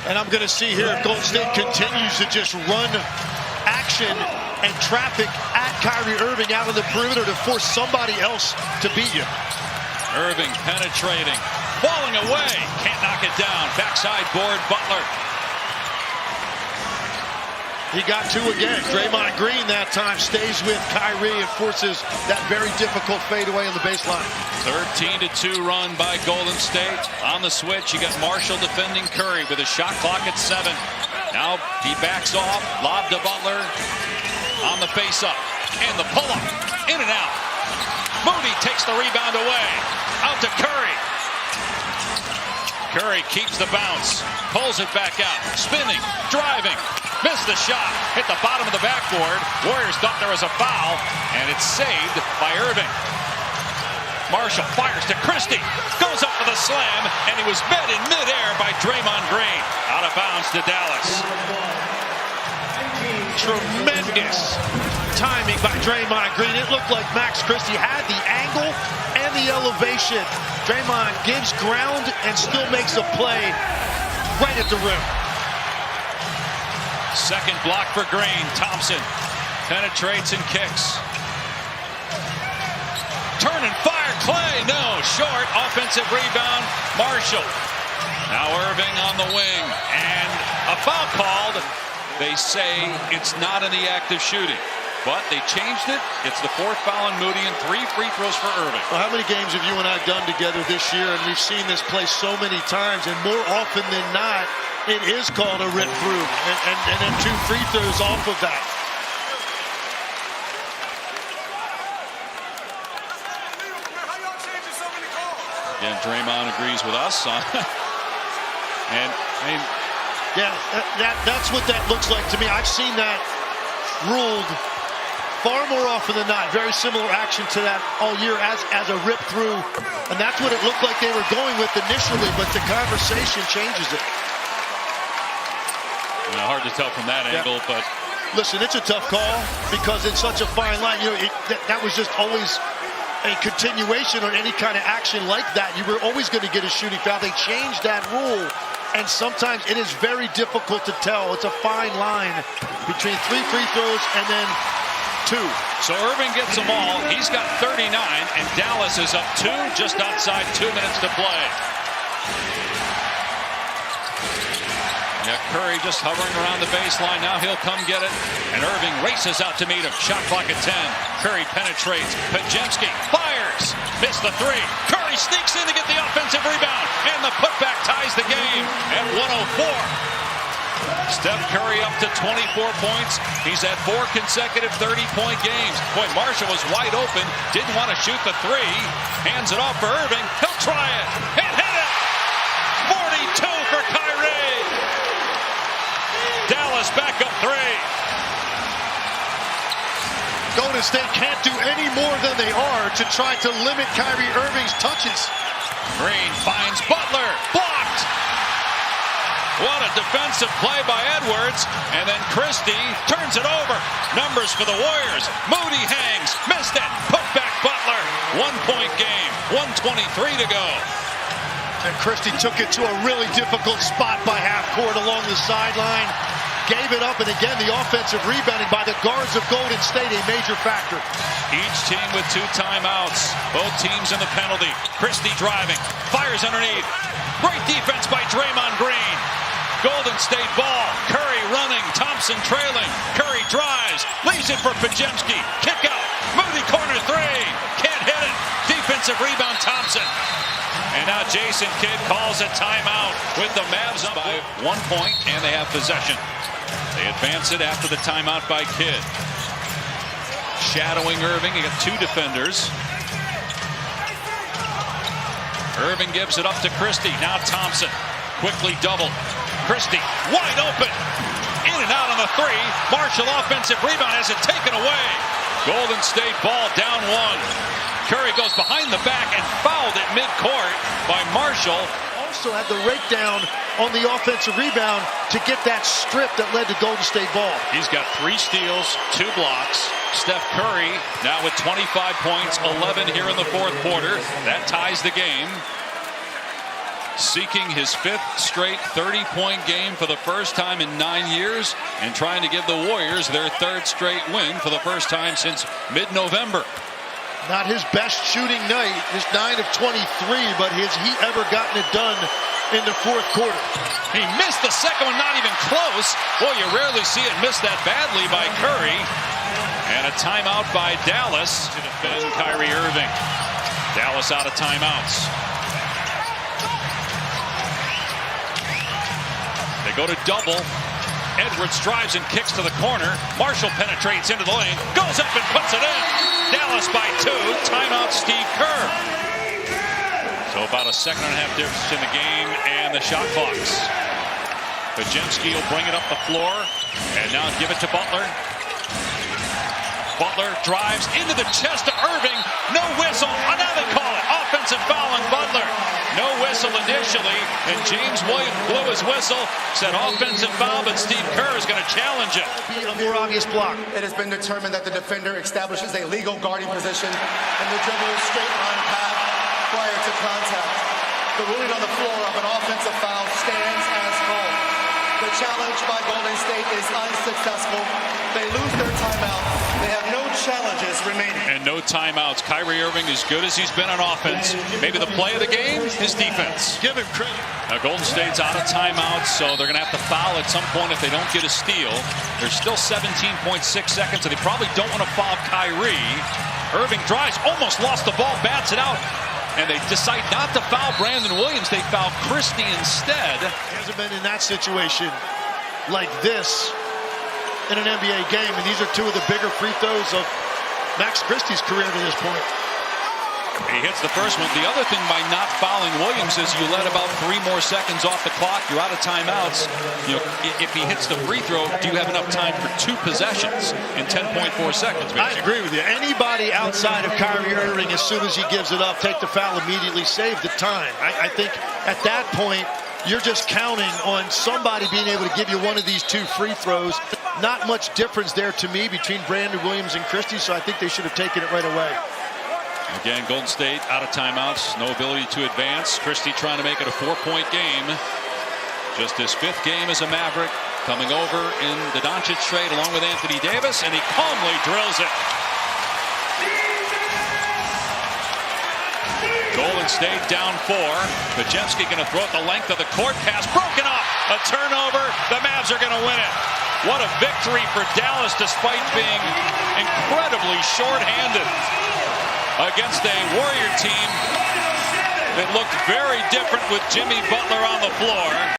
And I'm going to see here if Golden State continues to just run action and traffic at Kyrie Irving out of the perimeter to force somebody else to beat you. Irving penetrating, falling away, can't knock it down. Backside board, Butler. He got two again. Draymond Green that time stays with Kyrie and forces that very difficult fadeaway on the baseline. 13-2 run by Golden State. On the switch, you got Marshall defending Curry with a shot clock at 7. Now he backs off, lob to Butler. On the face-up, and the pull-up, in and out. Moody takes the rebound away. Out to Curry. Curry keeps the bounce, pulls it back out, spinning, driving. Missed the shot, hit the bottom of the backboard. Warriors thought there was a foul, and it's saved by Irving. Marshall fires to Christie, goes up for the slam, and he was met in midair by Draymond Green. Out of bounds to Dallas. Tremendous timing by Draymond Green. It looked like Max Christie had the angle and the elevation. Draymond gives ground and still makes a play right at the rim. Second block for Green. Thompson penetrates and kicks. Turn and fire. Clay, no. Short. Offensive rebound. Marshall. Now Irving on the wing. And a foul called. They say it's not in the act of shooting. But they changed it. It's the fourth foul on Moody and 3 free throws for Irving. Well, how many games have you and I done together this year? And we've seen this play so many times. And more often than not, it is called a rip through, and then 2 free throws off of that. Again, Draymond agrees with us on and I mean, yeah, that's what that looks like to me. I've seen that ruled far more often than not. Very similar action to that all year as a rip through, and that's what it looked like they were going with initially. But the conversation changes it. Hard to tell from that angle, but listen, it's a tough call because it's such a fine line. You know, that was just always a continuation on any kind of action like that. You were always going to get a shooting foul. They changed that rule, and sometimes it is very difficult to tell. It's a fine line between 3 free throws and then 2. So Irving gets them all. He's got 39, and Dallas is up 2, just outside 2 minutes to play. Yeah, Curry just hovering around the baseline. Now he'll come get it. And Irving races out to meet him. Shot clock at 10. Curry penetrates. Pajemski fires. Missed the 3. Curry sneaks in to get the offensive rebound. And the putback ties the game at 104. Steph Curry up to 24 points. He's had 4 consecutive 30-point games. Boy, Marshall was wide open. Didn't want to shoot the 3. Hands it off for Irving. He'll try it. And hit it. 42 for Kyrie. Dallas back up 3. Golden State can't do any more than they are to try to limit Kyrie Irving's touches. Green finds Butler. Blocked. What a defensive play by Edwards. And then Christie turns it over. Numbers for the Warriors. Moody hangs. Missed it. Put back Butler. 1-point game. 1:23 to go. And Christie took it to a really difficult spot by half court along the sideline. Gave it up, and again, the offensive rebounding by the guards of Golden State, a major factor. Each team with 2 timeouts. Both teams in the penalty. Christie driving. Fires underneath. Great defense by Draymond Green. Golden State ball. Curry running. Thompson trailing. Curry drives. Leaves it for Pajemski. Kick out. Moody corner 3. Can't hit it. Defensive rebound Thompson. And now Jason Kidd calls a timeout with the Mavs up by 1 point, and they have possession. They advance it after the timeout by Kidd. Shadowing Irving. You got 2 defenders. Irving gives it up to Christie. Now Thompson. Quickly double. Christie wide open. In and out on the 3. Marshall offensive rebound has it taken away. Golden State ball down 1. Curry goes behind the back and fouled at midcourt by Marshall. Also had the rake down on the offensive rebound to get that strip that led to Golden State ball. He's got 3 steals, 2 blocks. Steph Curry now with 25 points, 11 here in the 4th quarter. That ties the game. seeking his 5th straight 30-point game for the first time in 9 years and trying to give the Warriors their 3rd straight win for the first time since mid-November. Not his best shooting night, his 9 of 23, but has he ever gotten it done in the 4th quarter? He missed the second one, not even close. Boy, you rarely see it missed that badly by Curry. And a timeout by Dallas to defend Kyrie Irving. Dallas out of timeouts. They go to double. Edwards drives and kicks to the corner. Marshall penetrates into the lane, goes up and puts it in. Dallas by 2. Timeout, Steve Kerr. So about a 2.5 difference in the game and the shot clocks. Pajemski will bring it up the floor and now give it to Butler. Butler drives into the chest of Irving. No whistle. Now they call it. Offensive foul on Butler. No whistle initially, and James Williams blew his whistle, said offensive foul, but Steve Kerr is going to challenge it. A more obvious block. It has been determined that the defender establishes a legal guarding position and the dribbler's straight line path prior to contact. The ruling on the floor of an offensive foul stands as called. The challenge by Golden State is unsuccessful. They lose their timeout. They have no challenges remaining. And no timeouts. Kyrie Irving as good as he's been on offense. Maybe the play of the game, his defense. Give him credit. Now Golden State's out of timeouts, so they're going to have to foul at some point if they don't get a steal. There's still 17.6 seconds, so they probably don't want to foul Kyrie. Irving drives, almost lost the ball, bats it out. And they decide not to foul Brandon Williams. They foul Christie instead. He hasn't been in that situation like this in an NBA game, and these are 2 of the bigger free throws of Max Christie's career to this point. He hits the first one. The other thing by not fouling Williams is you let about 3 more seconds off the clock. You're out of timeouts. You know, if he hits the free throw, do you have enough time for 2 possessions in 10.4 seconds? I agree with you. Anybody outside of Kyrie Irving, as soon as he gives it up, take the foul immediately, save the time. I think at that point, you're just counting on somebody being able to give you one of these 2 free throws. Not much difference there to me between Brandon Williams and Christie, so I think they should have taken it right away. Again, Golden State out of timeouts, no ability to advance. Christie trying to make it a 4-point game. Just his 5th game as a Maverick, coming over in the Doncic trade along with Anthony Davis, and he calmly drills it. Golden State down 4. Pajemski going to throw it the length of the court. Pass broken off. A turnover. The Mavs are going to win it. What a victory for Dallas despite being incredibly shorthanded against a Warrior team that looked very different with Jimmy Butler on the floor.